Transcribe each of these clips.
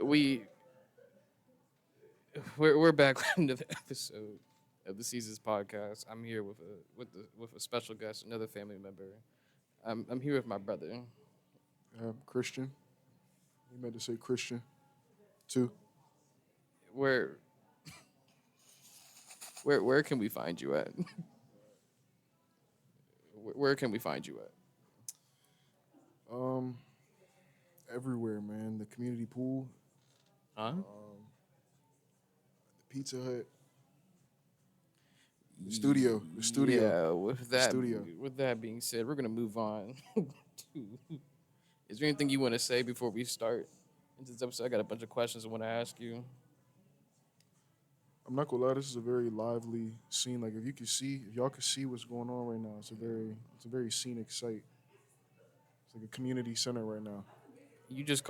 we we're back with another episode of the Seasons podcast. I'm here with a special guest, another family member. I'm here with my brother. Christian. You meant to say Christian too. Where where can we find you at? Where can we find you at? Um, Everywhere, man. The community pool, Huh? the Pizza Hut, the studio, Yeah. With the that studio. with that being said, we're gonna move on. Is there anything you want to say before we start into this episode? I got a bunch of questions I want to ask you. I'm not gonna lie. This is a very lively scene. Like if y'all could see what's going on right now, it's a very scenic site. It's like a community center right now. You just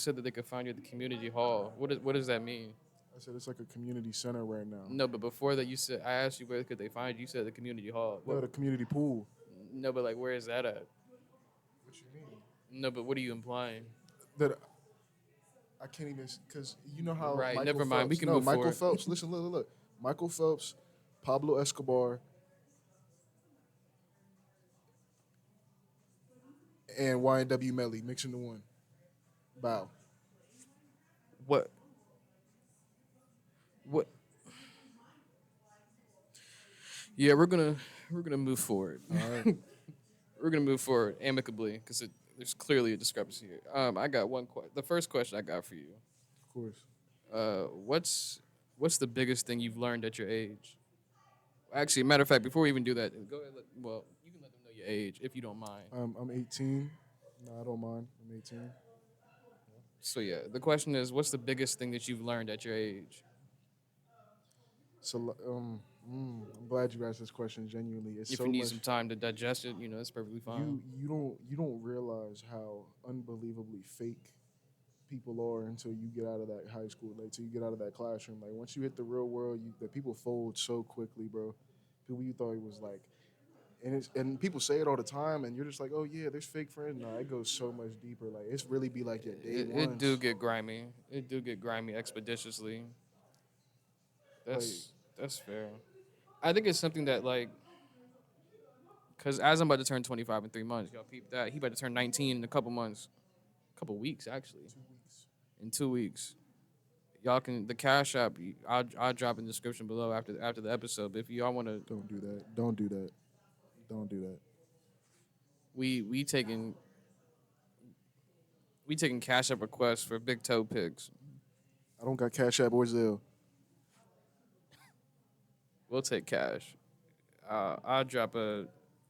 said that they could find you at the community hall. What does that mean? I said it's like a community center right now. No, but before that, you said I asked you where could they find you. You said the community hall. No, the community pool. No, but like where is that at? What you mean? No, but what are you implying? That I can't even because you know how Right, Michael never mind. We Phelps. can No, move Michael forward. Phelps. Listen, look. Michael Phelps, Pablo Escobar, and YNW Melly mixing the one. Bow. What? What? Yeah, we're gonna move forward. All right. We're gonna move forward amicably because there's clearly a discrepancy here. I got one question. The first question I got for you. Of course. What's the biggest thing you've learned at your age? Actually, matter of fact, before we even do that, go ahead. Well, you can let them know your age if you don't mind. I'm 18. No, I don't mind. I'm 18. So yeah, the question is, what's the biggest thing that you've learned at your age? So I'm glad you asked this question. Genuinely, it's If so you need much. some time to digest it, that's perfectly fine. You don't realize how unbelievably fake people are until you get out of that high school, like till you get out of that classroom. Like once you hit the real world, the people fold so quickly, bro. People you thought it was like, and people say it all the time, and you're just like, oh yeah, there's fake friends. No, it goes so much deeper. Like it's really be like your day It ones. do get grimy. It do get grimy expeditiously. Like That's fair. I think it's something that like, cause as I'm about to turn 25 in 3 months, y'all peep that he about to turn 19 in a couple months, couple weeks actually, 2 weeks. in 2 weeks. Y'all can the cash app. I'll drop in the description below after the episode. But if y'all want to, Don't do that. Don't do that. Don't do that. we taking cash app requests for big toe pigs. I don't got Cash App or Zelle. We'll take cash. I'll drop a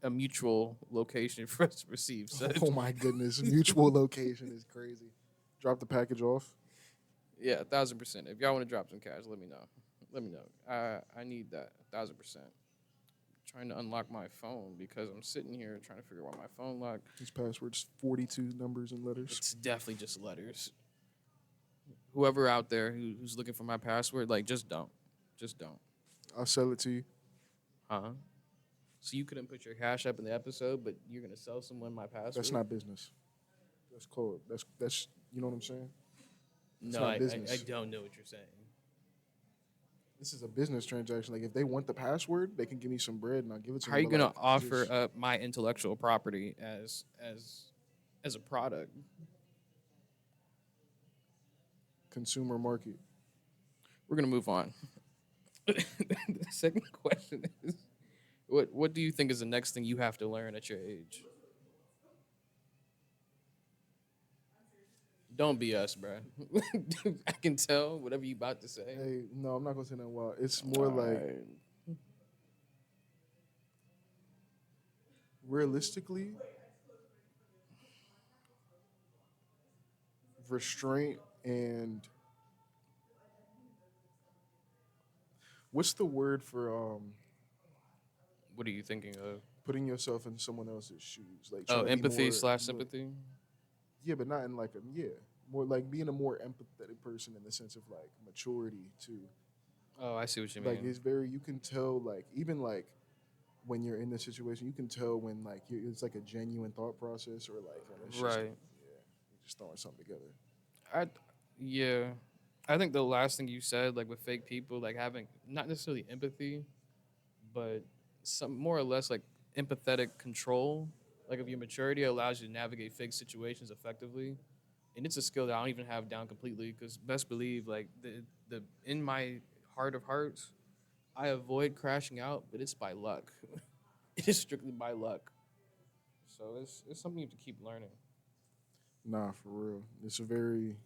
mutual location for us to receive such. Oh my goodness, mutual location is crazy. Drop the package off. Yeah, 1,000%. If y'all want to drop some cash, let me know. Let me know. I need that 1,000%. Trying to unlock my phone because I'm sitting here trying to figure out my phone lock. His password's 42 numbers and letters. It's definitely just letters. Whoever out there who's looking for my password, like, just don't. Just don't. I'll sell it to you. Huh? So you couldn't put your cash up in the episode, but you're gonna sell someone my password? That's not business. That's code. That's you know what I'm saying? No, not I business. don't know what you're saying. This is a business transaction. Like if they want the password, they can give me some bread and I'll give it to them. How are you but, gonna like, offer just up my intellectual property as a product? consumer market? We're gonna move on. The second question is, what do you think is the next thing you have to learn at your age? Don't be us, bro. I can tell whatever you about to say. Hey, no, I'm not gonna say that wild. It's more like Alright. realistically restraint and what's the word for What are you thinking of? putting yourself in someone else's shoes? Like Oh, trying to be empathy more- slash sympathy. Yeah, but not in like a more like being a more empathetic person in the sense of like maturity too. Oh, I see what you Like mean. it's very you can tell like even like when you're in the situation you can tell when like it's like a genuine thought process or like when it's just Right. you're just throwing something together. I Yeah. I think the last thing you said, like with fake people, like having not necessarily empathy, but some more or less like empathetic control, like of your maturity allows you to navigate fake situations effectively. And it's a skill that I don't even have down completely because best believe like the in my heart of hearts, I avoid crashing out, but it's by luck. It is strictly by luck. So it's something you have to keep learning. Nah, for real. It's a very.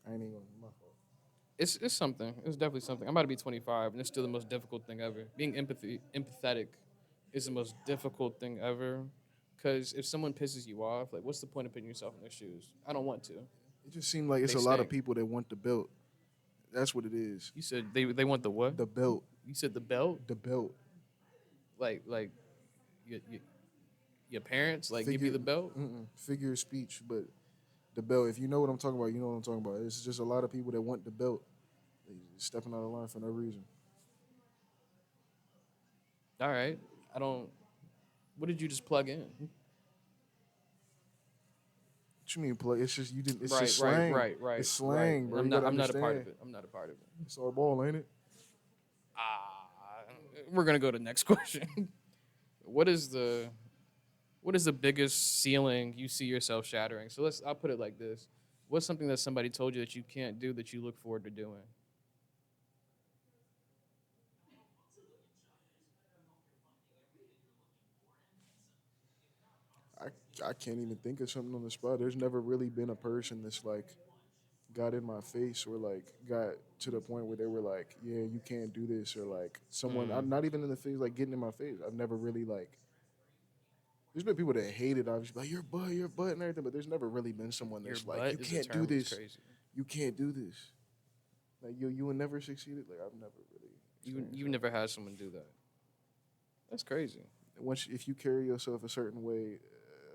I ain't even gonna. My fault. It's something. It's definitely something. I'm about to be 25, and it's still the most difficult thing ever. Being empathetic is the most difficult thing ever. Because if someone pisses you off, like, what's the point of putting yourself in their shoes? I don't want to. It just seemed like it's They a lot of stink. people that want the belt. That's what it is. You said they want the what? The belt. You said the belt? The belt. Like your parents like give you Figure. the belt? Figure of speech, but the belt. If you know what I'm talking about, you know what I'm talking about. It's just a lot of people that want the belt. They stepping out of line for no reason. All right. I don't. What did you just plug in? What you mean play? It's just you didn't. It's Right, just right, slang. right, right, It's right. slang, And bro. You gotta I'm not a part understand. of it. I'm not a part of it. It's our ball, ain't it? Ah, we're gonna go to the next question. What is the what is the biggest ceiling you see yourself shattering? So I'll put it like this. What's something that somebody told you that you can't do that you look forward to doing? I I can't even think of something on the spot. There's never really been a person that's like got in my face or like got to the point where they were like, yeah, you can't do this, or like someone. I'm not even in the face, like getting in my face. I've never really like. There's been people that hated. Obviously, like your butt, and everything. But there's never really been someone Your that's like, you butt is a can't do term that's this. crazy. You can't do this. Like you will never succeed. Like I've never really experienced You've that. never had someone do that. That's crazy. Once if you carry yourself a certain way,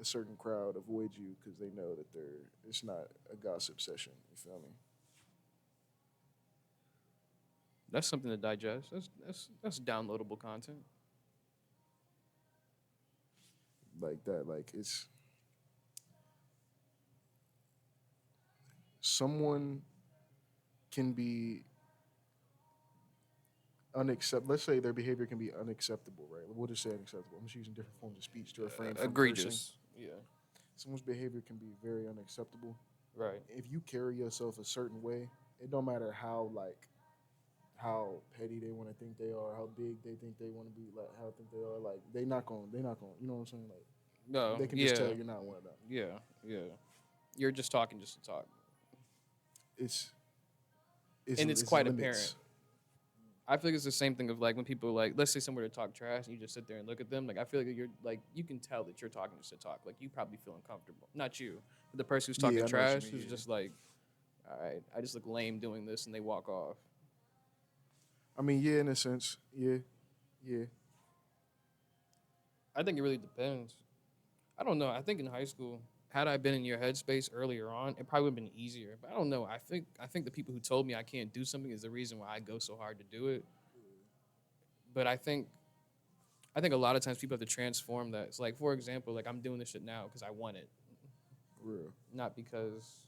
a certain crowd avoids you because they know that it's not a gossip session. You feel me? That's something to digest. That's downloadable content. Like that. Like it's someone can be unacceptable. Let's say their behavior can be unacceptable, right? We'll just say unacceptable. I'm just using different forms of speech to refrain from cursing. Egregious. Yeah. Someone's behavior can be very unacceptable. Right. If you carry yourself a certain way, it don't matter how petty they want to think they are, how big they think they want to be, like how think they are, like they're not going. You know what I'm saying? Like No. they can just Yeah. tell you're not one of them. Yeah. Yeah. You're just talking just to talk. It's And it's it's quite limits. apparent. I feel like it's the same thing of like when people like let's say somewhere to talk trash and you just sit there and look at them. Like I feel like you're like you can tell that you're talking just to talk. Like you probably feel uncomfortable. Not you, but the person who's Yeah, I talking know what you trash mean, who's yeah. just like, all right, I just look lame doing this and they walk off. I mean, yeah, in a sense, yeah, yeah. I think it really depends. I don't know. I think in high school, had I been in your headspace earlier on, it probably would have been easier. But I don't know. I think the people who told me I can't do something is the reason why I go so hard to do it. But I think a lot of times people have to transform that. It's like, for example, like I'm doing this shit now because I want it, Real. not because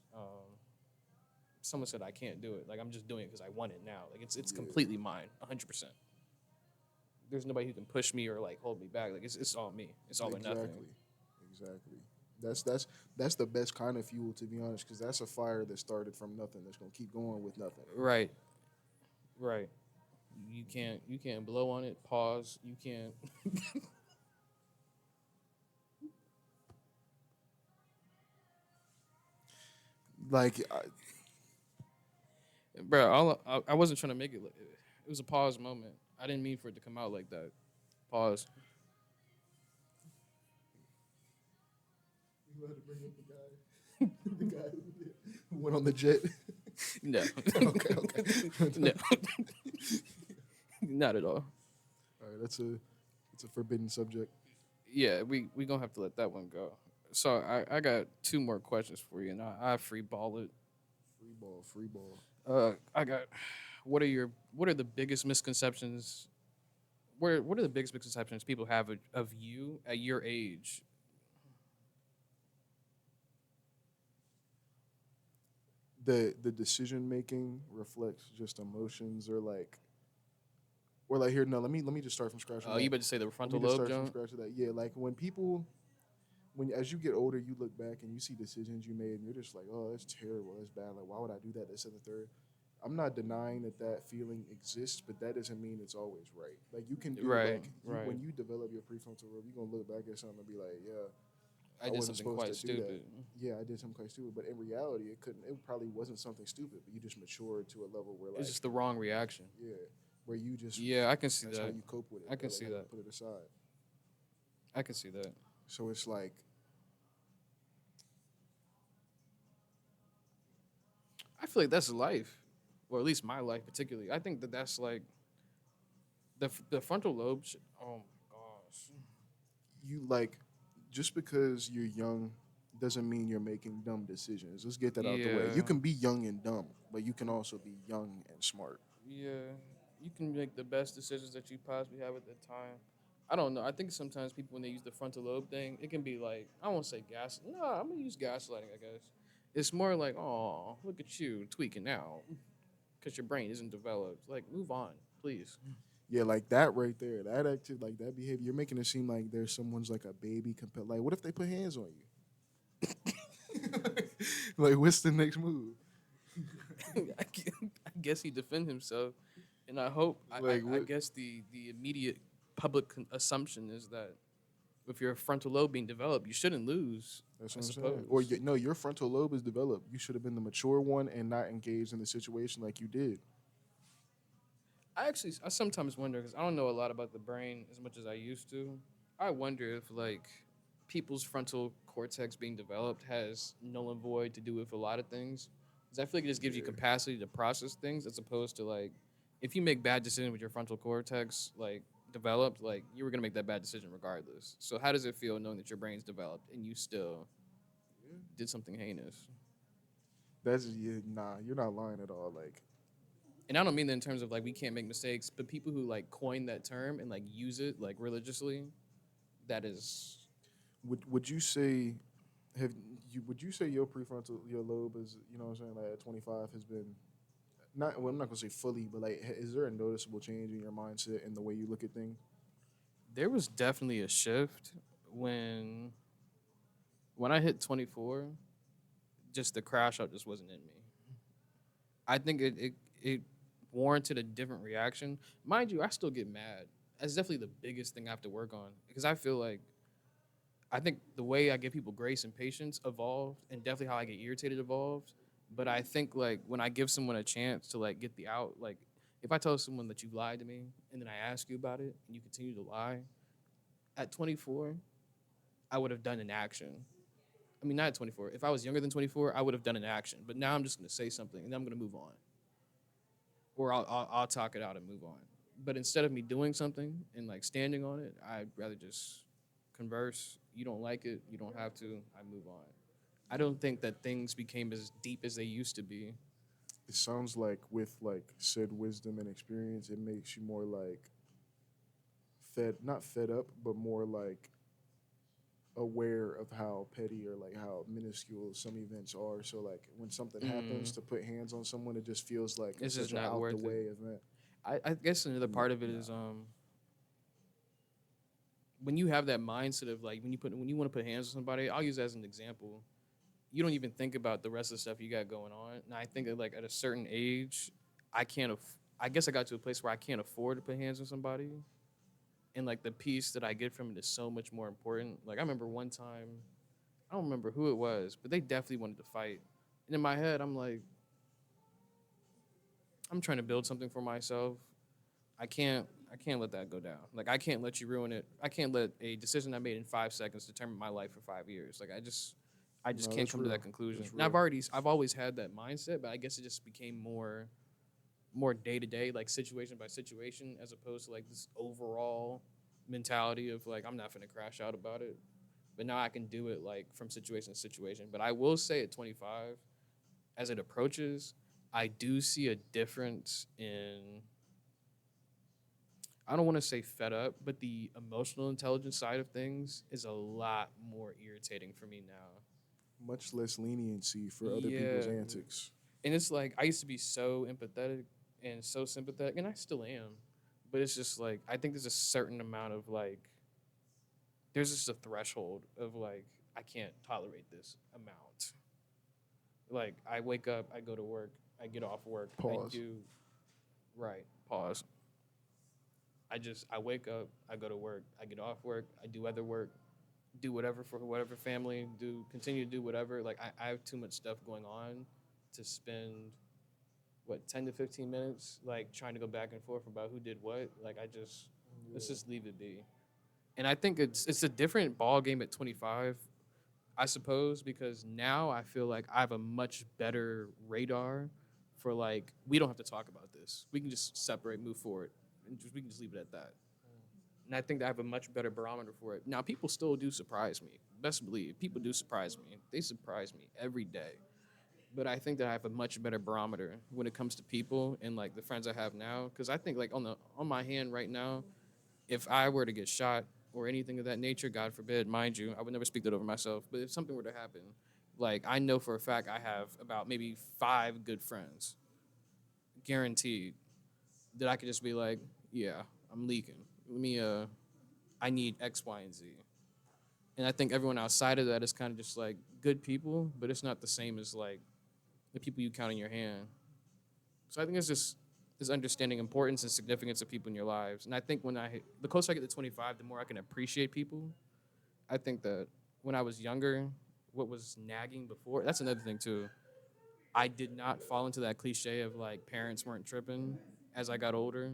someone said I can't do it. Like I'm just doing it because I want it now. Like it's Yeah. completely mine, 100%. There's nobody who can push me or like hold me back. Like it's all me. It's all or nothing. Exactly. That's the best kind of fuel, to be honest, because that's a fire that started from nothing. That's gonna keep going with nothing. Right. Right. You can't blow on it. Pause. You can't. Like Bro, I wasn't trying to make it. It was a pause moment. I didn't mean for it to come out like that. Pause. you had to bring up the guy who went on the jet. No. Okay. No. Not at all. All right, it's a forbidden subject. Yeah, we gonna have to let that one go. So I got two more questions for you, and I free ball it. Free ball. I got. What are the biggest misconceptions? What are the biggest misconceptions people have of you at your age? the decision making reflects just emotions or like here no let me just start from scratch on You that. better say the Let me frontal just lobe start from jump. scratch with that. Yeah, like when people when as you get older, you look back and you see decisions you made, and you're just like, oh, that's terrible, that's bad. Like, why would I do that? This and the third. I'm not denying that that feeling exists, but that doesn't mean it's always right. Like you can do Right, like you right. when you develop your prefrontal lobe, you're gonna look back at something and be like, yeah, I I did wasn't something supposed quite to do that. stupid. Yeah, I did something quite stupid, but in reality, it couldn't. It probably wasn't something stupid, but you just matured to a level where It's like, just the wrong reaction. yeah, where you just Yeah, I can see that's how that. you cope with it, I bro. can Like see how you that. put it aside. I can see that. So it's like I feel like that's life, or at least my life particularly. I think that that's like the frontal lobe. Oh my gosh. you like just because you're young doesn't mean you're making dumb decisions. Let's get that out the way. You Yeah, can be young and dumb, but you can also be young and smart. yeah. You can make the best decisions that you possibly have at the time. I don't know. I think sometimes people when they use the frontal lobe thing, it can be like I won't say gas. No, I'm gonna use gaslighting. I guess it's more like, oh, look at you tweaking out because your brain isn't developed. Like, move on, please. Yeah, like that right there, that active, like that behavior, you're making it seem like there's someone's like a baby. Like, what if they put hands on you? Like, what's the next move? I guess he defend himself, and I hope Like, I what? guess the immediate public assumption is that with your frontal lobe being developed, you shouldn't lose. That's I what I'm saying. Or suppose. no, your frontal lobe is developed. You should have been the mature one and not engaged in the situation like you did. I sometimes wonder because I don't know a lot about the brain as much as I used to. I wonder if like people's frontal cortex being developed has null and void to do with a lot of things. Because I feel like it just gives you Yeah. capacity to process things as opposed to like if you make bad decisions with your frontal cortex like developed, like you were gonna make that bad decision regardless. So how does it feel knowing that your brain's developed and you still Yeah. did something heinous? That's yeah, nah, you're not lying at all. Like, And I don't mean that in terms of like we can't make mistakes, but people who like coin that term and like use it like religiously, that is would you say have you would you say your prefrontal your lobe is what I'm saying like at 25 has been not well I'm not gonna say fully but like is there a noticeable change in your mindset and the way you look at things? there was definitely a shift when when I hit 24. Just the crash out just wasn't in me. I think it warranted a different reaction. Mind you, I still get mad. That's definitely the biggest thing I have to work on because I feel like I think the way I give people grace and patience evolved, and definitely how I get irritated evolved. But I think like when I give someone a chance to like get the out, like if I tell someone that you lied to me and then I ask you about it and you continue to lie, at 24, I would have done an action. I mean, not at 24. If I was younger than 24, I would have done an action. But now I'm just going to say something and then I'm going to move on, or I'll talk it out and move on. But instead of me doing something and like standing on it, I'd rather just converse. You don't like it, you don't have to. I move on. I don't think that things became as deep as they used to be. It sounds like with like said wisdom and experience it makes you more like fed not fed up but more like aware of how petty or like how minuscule some events are. So like when something happens Mm, to put hands on someone, it just feels like it's such just an not out the worth it. way event. I guess another part of it Nah, is when you have that mindset of like when you want to put hands on somebody. I'll use that as an example. You don't even think about the rest of the stuff you got going on. And I think that like at a certain age, I can't. I guess I got to a place where I can't afford to put hands on somebody, and like the peace that I get from it is so much more important. Like I remember one time, I don't remember who it was, but they definitely wanted to fight. And in my head, I'm like, I'm trying to build something for myself. I can't let that go down. Like I can't let you ruin it. I can't let a decision I made in 5 seconds determine my life for 5 years. Like I just no, can't that's come to that real. conclusion. That's And real. I've always had that mindset, but I guess it just became more day to day, like situation by situation, as opposed to like this overall mentality of like I'm not gonna crash out about it. But now I can do it like from situation to situation. But I will say at 25, as it approaches, I do see a difference in I don't want to say fed up, but the emotional intelligence side of things is a lot more irritating for me now. Much less leniency for other people's Yeah, antics. And it's like I used to be so empathetic and so sympathetic, and I still am. But it's just like I think there's a certain amount of like there's just a threshold of like I can't tolerate this amount. Like I wake up, I go to work, I get off work, I Pause. do right. Pause. I wake up, I go to work, I get off work, I do other work, do whatever for whatever family, do continue to do whatever. Like I have too much stuff going on to spend what 10 to 15 minutes like trying to go back and forth about who did what. Like I just let's Yeah. just leave it be. And I think it's a different ball game at 25, I suppose, because now I feel like I have a much better radar for like we don't have to talk about this. We can just separate, move forward, and we can just leave it at that. And I think that I have a much better barometer for it. Now, people still do surprise me. Best believe people do surprise me. They surprise me every day. But I think that I have a much better barometer when it comes to people and like the friends I have now. Because I think like on my hand right now, if I were to get shot or anything of that nature, God forbid, mind you, I would never speak that over myself. But if something were to happen, like I know for a fact I have about maybe 5 good friends, guaranteed, that I could just be like, yeah, I'm leaking. Let me I need X, Y, and Z. And I think everyone outside of that is kind of just like good people, but it's not the same as like the people you count in your hand. So I think it's just this understanding importance and significance of people in your lives. And I think the closer I get to 25, the more I can appreciate people. I think that when I was younger, what was nagging before, that's another thing too. I did not fall into that cliche of like parents weren't tripping as I got older.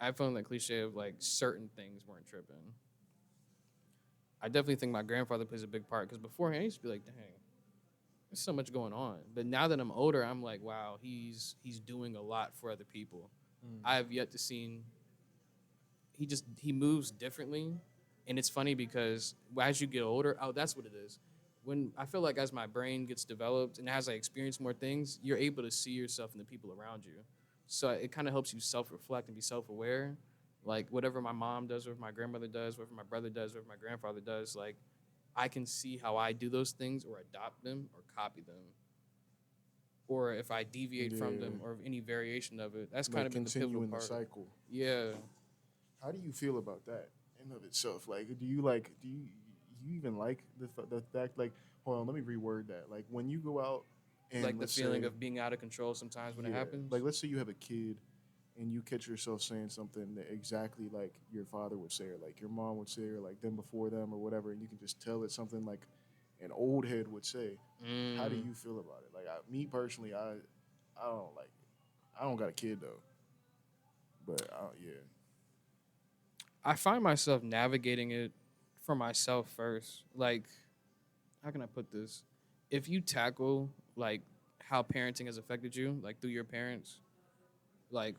I fell in that cliche of like certain things weren't tripping. I definitely think my grandfather plays a big part because beforehand I used to be like, dang, there's so much going on. But now that I'm older, I'm like, wow, he's doing a lot for other people. I Mm. have yet to seen he moves differently, and it's funny because as you get older, oh, that's what it is. When I feel like as my brain gets developed and as I experience more things, you're able to see yourself in the people around you. So it kind of helps you self-reflect and be self-aware. Like whatever my mom does, whatever my grandmother does, whatever my brother does, whatever my grandfather does, like I can see how I do those things or adopt them or copy them. Or if I deviate from Yeah. them or any variation of it, that's kind Like of been the pivotal continuing the part. cycle. Yeah. How do you feel about that in of itself? Like, do you even like the fact like hold on, let me reword that. Like when you go out and Like the let's feeling say of being out of control sometimes when it yeah, like happens. let's say you have a kid and you catch yourself saying something that exactly like your father would say or like your mom would say or like them before them or whatever, and you can just tell it's something like an old head would say. How do Mm. you feel about it? Like me personally, I don't like it. I don't got a kid though, but yeah. I find myself navigating it for myself first. Like, how can I put this? If you tackle like how parenting has affected you, like through your parents, like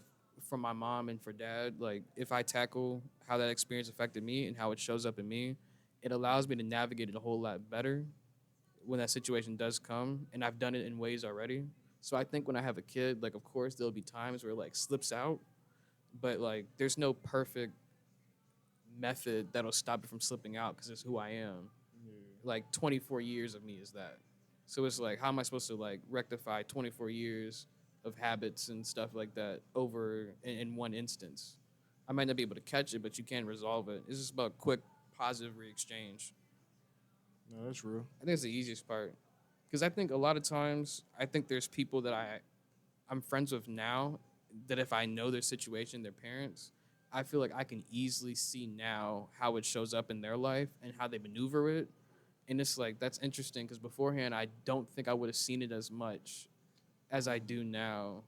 from my mom and for dad, like if I tackle how that experience affected me and how it shows up in me, it allows me to navigate it a whole lot better when that situation does come. And I've done it in ways already. So I think when I have a kid, like of course there'll be times where it like slips out, but like there's no perfect method that'll stop it from slipping out because it's who I am. Yeah. Like 24 years of me is that. So it's like, how am I supposed to like rectify 24 years of habits and stuff like that over in one instance? I might not be able to catch it, but you can resolve it. It's just about quick, positive re-exchange. No, that's real. I think it's the easiest part because I think a lot of times I think there's people that I'm friends with now that if I know their situation, their parents, I feel like I can easily see now how it shows up in their life and how they maneuver it. And it's like that's interesting because beforehand I don't think I would have seen it as much as I do now.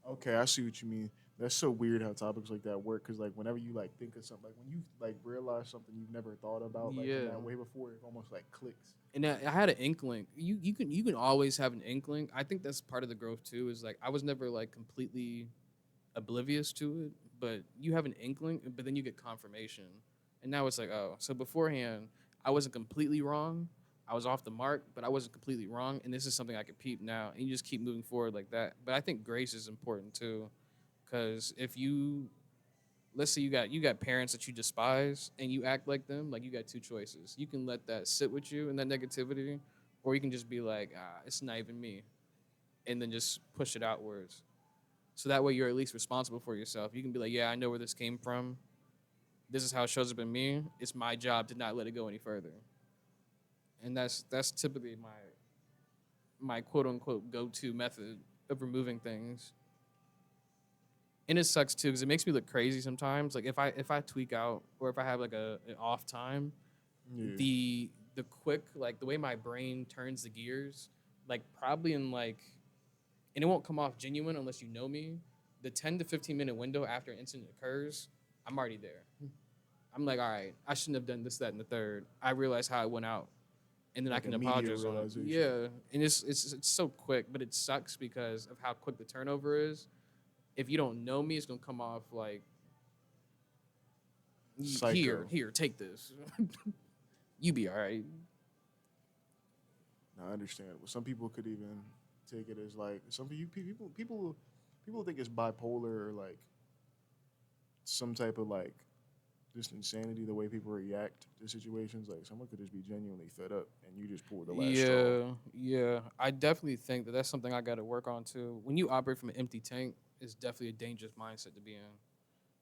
Okay, I see what you mean. That's so weird how topics like that work. Cause like whenever you like think of something, like when you like realize something you've never thought about, like in Yeah. that way before, it almost like clicks. And I had an inkling. You can always have an inkling. I think that's part of the growth too. Is like I was never like completely oblivious to it, but you have an inkling, but then you get confirmation. And now it's like, oh, so beforehand, I wasn't completely wrong. I was off the mark, but I wasn't completely wrong. And this is something I could peep now. And you just keep moving forward like that. But I think grace is important too. Because if you, let's say you got parents that you despise and you act like them, like you got two choices. You can let that sit with you and that negativity, or you can just be like, it's not even me, and then just push it outwards. So that way you're at least responsible for yourself. You can be like, yeah, I know where this came from. This is how it shows up in me. It's my job to not let it go any further. And that's typically my quote unquote go to method of removing things. And it sucks too because it makes me look crazy sometimes. Like if I tweak out or if I have like an off time, Yeah. the quick like the way my brain turns the gears, like probably in like, and it won't come off genuine unless you know me. The 10 to 15 minute window after an incident occurs, I'm already there. I'm like, all right, I shouldn't have done this, that, and the third. I realize how it went out, and then I Like can immediate apologize on it. realization. Yeah, and it's so quick, but it sucks because of how quick the turnover is. If you don't know me, it's gonna come off like here, Psycho. here, take this. You be all right. I understand. Well, some people could even take it as like people think it's bipolar or like some type of like just insanity the way people react to situations. Like someone could just be genuinely fed up and you just pull the last straw. Yeah, yeah. I definitely think that that's something I got to work on too. When you operate from an empty tank, it's definitely a dangerous mindset to be in.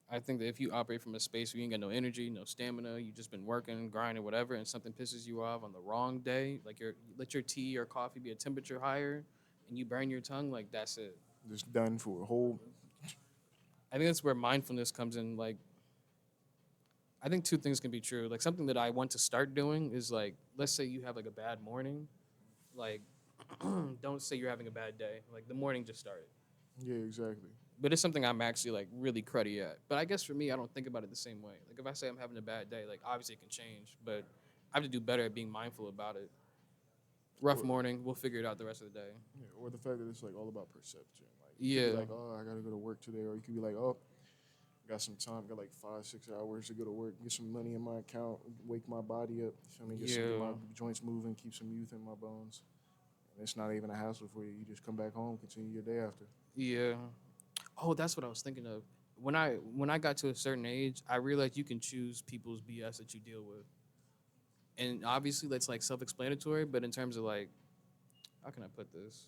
I think that if you operate from a space where you ain't got no energy, no stamina, you just been working, grinding, whatever, and something pisses you off on the wrong day, like you let your tea or coffee be a temperature higher, and you burn your tongue, like that's it. Just done for a whole. I think that's where mindfulness comes in. Like, I think two things can be true. Like something that I want to start doing is like, let's say you have like a bad morning, like, don't say you're having a bad day. Like the morning just started. Yeah, exactly. But it's something I'm actually like really cruddy at. But I guess for me, I don't think about it the same way. Like if I say I'm having a bad day, like obviously it can change, but I have to do better at being mindful about it. Rough Or morning, we'll figure it out the rest of the day. yeah, or the fact that it's like all about perception. Like you could be Yeah, like, oh, I gotta go to work today, or you could be like, oh, got some time, got like 5, 6 hours to go to work, get some money in my account, wake my body up. You feel me? Get my yeah, joints moving, keep some youth in my bones. And it's not even a hassle for you. You just come back home, continue your day after. yeah. Oh, that's what I was thinking of. When I got to a certain age, I realized you can choose people's BS that you deal with, and obviously that's like self-explanatory. But in terms of like, how can I put this?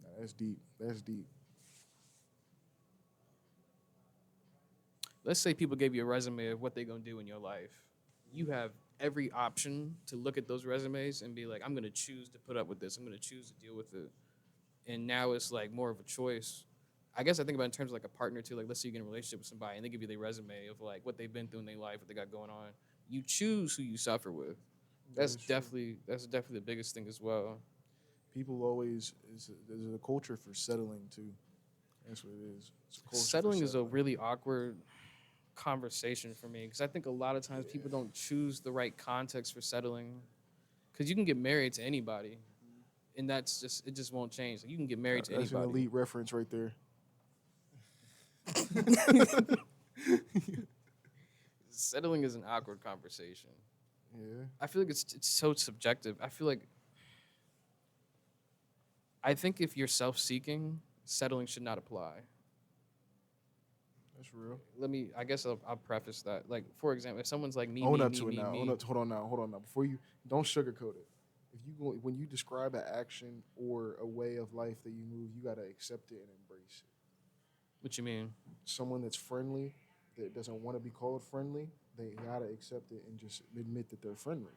Nah, that's deep. That's deep. Let's say people gave you a resume of what they're gonna do in your life. You have every option to look at those resumes and be like, I'm gonna choose to put up with this. I'm gonna choose to deal with it. And now it's like more of a choice. I guess I think about it in terms of like a partner too. Like let's say you get in a relationship with somebody and they give you their resume of like what they've been through in their life, what they got going on. You choose who you suffer with. That is true. That's definitely the biggest thing as well. People always there's a culture for settling too. That's what it is. It's a culture for Settling is a settling. really awkward conversation for me because I think a lot of times people Yeah. don't choose the right context for settling. Because you can get married to anybody, and that's just it just won't change. Like, you can get married to That's an anybody. elite reference right there. Settling is an awkward conversation. Yeah, I feel like it's so subjective. I think if you're self-seeking, settling should not apply. that's real. I guess I'll preface that. Like, for example, if someone's like me, Own me, up me, to it me, now. Own me, up. Hold on now. Hold on now. Before you don't sugarcoat it. If you go when you describe an action or a way of life that you move, you gotta accept it and embrace it. what you mean? Someone that's friendly that doesn't want to be called friendly, they gotta accept it and just admit that they're friendly.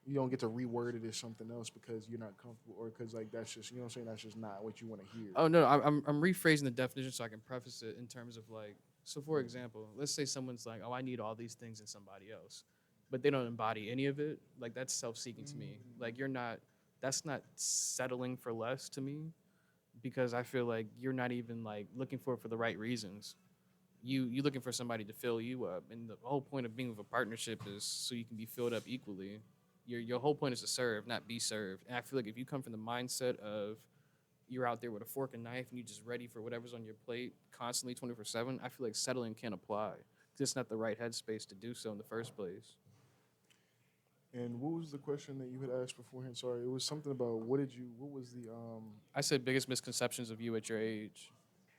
You don't get to reword it as something else because you're not comfortable or because like that's just you know what I'm saying that's just not what you want to hear. Oh no, I'm rephrasing the definition so I can preface it in terms of like, so for example, let's say someone's like, oh, I need all these things in somebody else, but they don't embody any of it. Like that's self-seeking to me. Like you're not, that's not settling for less to me because I feel like you're not even like looking for it for the right reasons. You looking for somebody to fill you up, and the whole point of being with a partnership is so you can be filled up equally. Your whole point is to serve, not be served. And I feel like if you come from the mindset of you're out there with a fork and knife and you're just ready for whatever's on your plate constantly 24/7, I feel like settling can't apply. 'Cause it's not the right headspace to do so in the first place. And what was the question that you had asked beforehand? Sorry, it was something about what was the I said biggest misconceptions of you at your age.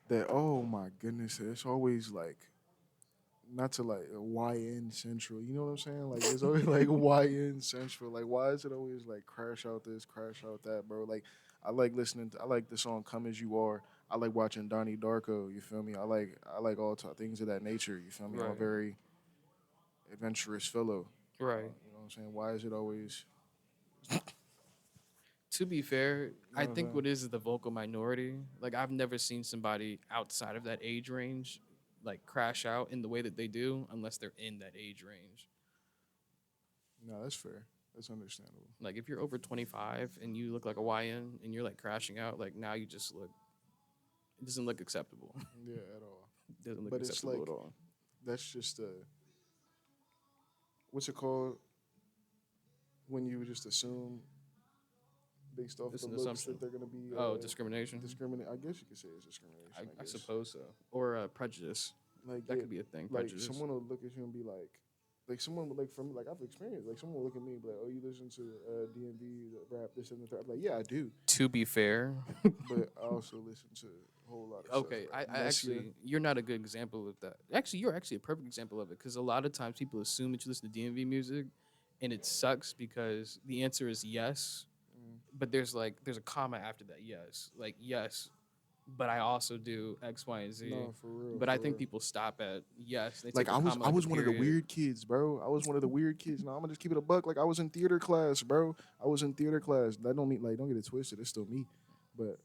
that oh my goodness, it's always like not to like YN Central. You know what I'm saying? Like it's always like YN Central. Like why is it always like crash out this, crash out that, bro? Like I like listening. I like the song "Come as You Are." I like watching Donnie Darko. You feel me? I like all things of that nature. You feel me? I'm a Right. very adventurous fellow. Right. You know what I'm saying? Why is it always? To be fair, You know I what I'm think saying? what is the vocal minority. Like I've never seen somebody outside of that age range like crash out in the way that they do unless they're in that age range. No, that's fair. That's understandable. Like if you're over 25 and you look like a YN and you're like crashing out, like now you just look it doesn't look acceptable. Yeah, at all. It doesn't look But it's acceptable at like all. that's just what's it called when you just assume based off It's the an looks assumption. that they're gonna be Oh, discrimination. discriminate. I guess you could say it's discrimination. I I guess suppose so. Or prejudice. like That yeah, could be a thing. like Prejudice. someone will look at you and be like someone would like from like I've experienced like someone will look at me and be like, oh, you listen to DMV rap this and the third. I'm like, yeah, I do, To be fair, but I also listen to a whole lot of stuff okay, like I Messiah. actually, you're not a good example of that. Actually, you're actually a perfect example of it because a lot of times people assume that you listen to DMV music, and it sucks because the answer is yes, Mm, but there's a comma after that yes, like yes, but I also do X, Y, and Z. no, for real, But I for think real. people stop at yes. They Like take the comma I like a was one of the period. weird kids, bro. I was one of the weird kids. No, I'm gonna just keep it a buck. Like I was in theater class, bro. I was in theater class. That don't mean like don't get it twisted. It's still me, but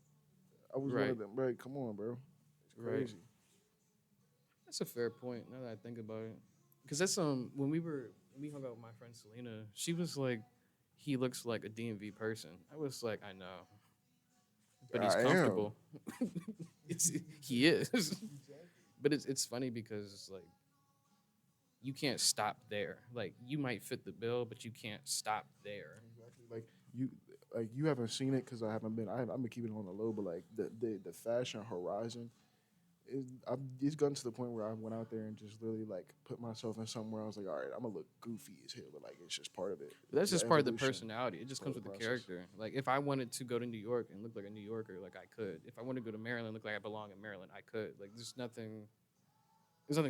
I was one Right, of them. Right? Come on, bro. It's right. crazy. That's a fair point. Now that I think about it, because that's when we hung out with my friend Selena, she was like, he looks like a DMV person. I was like, I know, but he's I am. comfortable. He is, but it's funny because it's like you can't stop there. Like you might fit the bill, but you can't stop there. Exactly. You, like you haven't seen it because I haven't been. I'm been keeping it on the low, but like the fashion horizon it's gotten to the point where I went out there and just literally like put myself in somewhere. I was like, all right, I'm gonna look goofy as hell, but like it's just part of it. That's The just part of the evolution, personality. It just part comes of with the the process. character. Like if I wanted to go to New York and look like a New Yorker, like I could. If I wanted to go to Maryland, look like I belong in Maryland, I could. Like there's nothing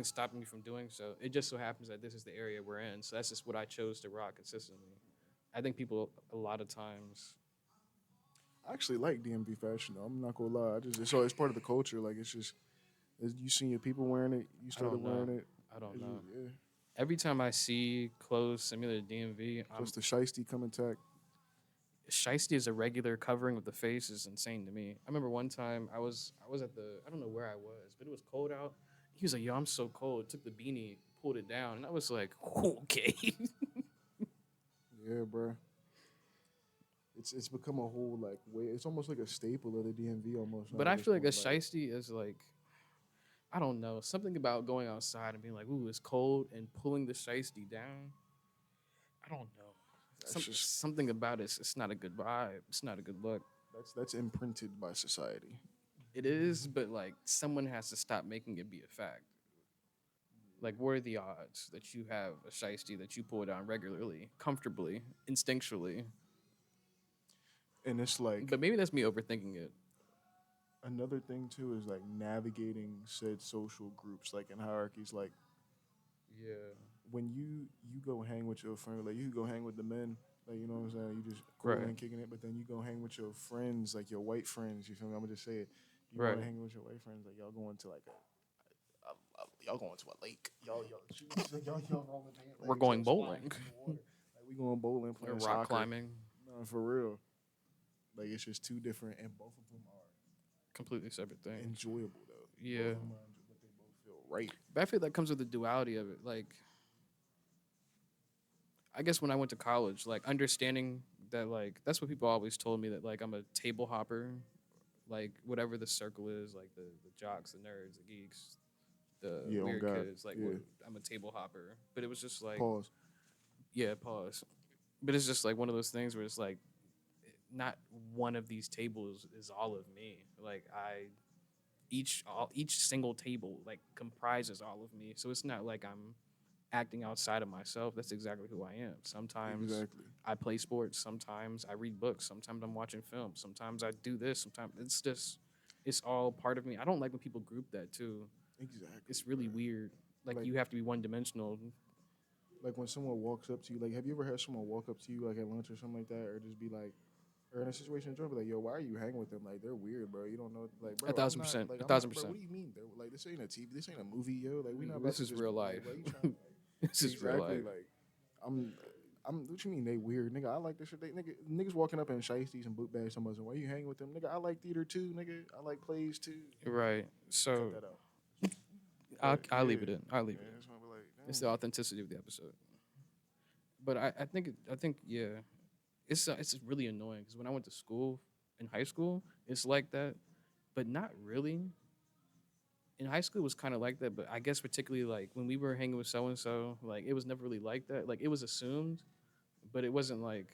stopping me from doing so. It just so happens that this is the area we're in, so that's just what I chose to rock consistently. I think people a lot of times I actually like DMV fashion though. I'm not gonna lie. I just it's part of the culture. Like it's just you seen your people wearing it. You I started don't know. wearing it. I don't It's just, know. yeah. Every time I see clothes similar to DMV, Plus I'm the shiesty come intact. shiesty as a regular covering of the face is insane to me. I remember one time I was at the I don't know where I was, but it was cold out. He was like, "Yo, I'm so cold." Took the beanie, pulled it down, and I was like, "Okay." Yeah, bro. It's become a whole like way. It's almost like a staple of the DMV almost now But at I this feel like a point. Like shiesty is like I don't know something about going outside and being like, "Ooh, it's cold," and pulling the shiesty down. I don't know. that's just Something about it's not a good vibe. It's not a good look. that's imprinted by society. It is, but like someone has to stop making it be a fact. Like, what are the odds that you have a shiesty that you pull down regularly, comfortably, instinctually? And it's like But maybe that's me overthinking it. another thing too is like navigating said social groups like in hierarchies. Like Yeah. when you go hang with your friend, like you go hang with the men, like you know what I'm saying. You just Right. cooling, kicking it, but then you go hang with your friends, like your white friends. You feel me? I'm gonna just say it. You Right. want to hang with your white friends, like y'all going to like y'all going to a lake. Y'all rolling We're legs, going y'all splashing bowling in the water. Like we going bowling, or playing rock soccer. climbing. No, for real. Like it's just two different, and both of them are Completely separate things. enjoyable though. Yeah. Both of them are enjoyable, but they both feel right. But I feel that comes with the duality of it. Like, I guess when I went to college, like, understanding that, like, that's what people always told me that, like, I'm a table hopper. Like, whatever the circle is, like, the jocks, the nerds, the geeks, the Yeah, on weird God. kids, like, Yeah. I'm a table hopper. But it was just like, Pause. yeah, pause. But it's just like one of those things where it's like not one of these tables is all of me. Like each single table like comprises all of me. So it's not like I'm acting outside of myself. That's exactly who I am. Sometimes Exactly. I play sports, sometimes I read books, sometimes I'm watching films, sometimes I do this, sometimes it's all part of me. I don't like when people group that too. Exactly. It's really weird. Like Like you have to be one dimensional. like when someone walks up to you, like have you ever had someone walk up to you like at lunch or something like that, or just be like, or in a situation, be like, yo, why are you hanging with them? Like they're weird, bro. You don't know, like, A bro, I'm thousand not, percent. like, A I'm thousand not, bro. What percent. do you mean? They're like, this ain't a TV, this ain't a movie, yo. Like we not about This to is just real like, life. why you trying? This is real Exactly, life. like I'm. What you mean they weird, nigga? I like this shit. Niggas walking up in shiesties and boot bags. Somebody, why you hanging with them, nigga? I like theater too, nigga. I like plays too. Right. Cut So that out. I'll, But I'll yeah, leave it in. I'll leave it yeah, in. that's why we're like, It's damn. the authenticity of the episode. But I think yeah, it's really annoying because when I went to school in high school, it's like that, but not really. In high school, it was kind of like that, but I guess particularly like when we were hanging with so and so, like it was never really like that. Like it was assumed, but it wasn't like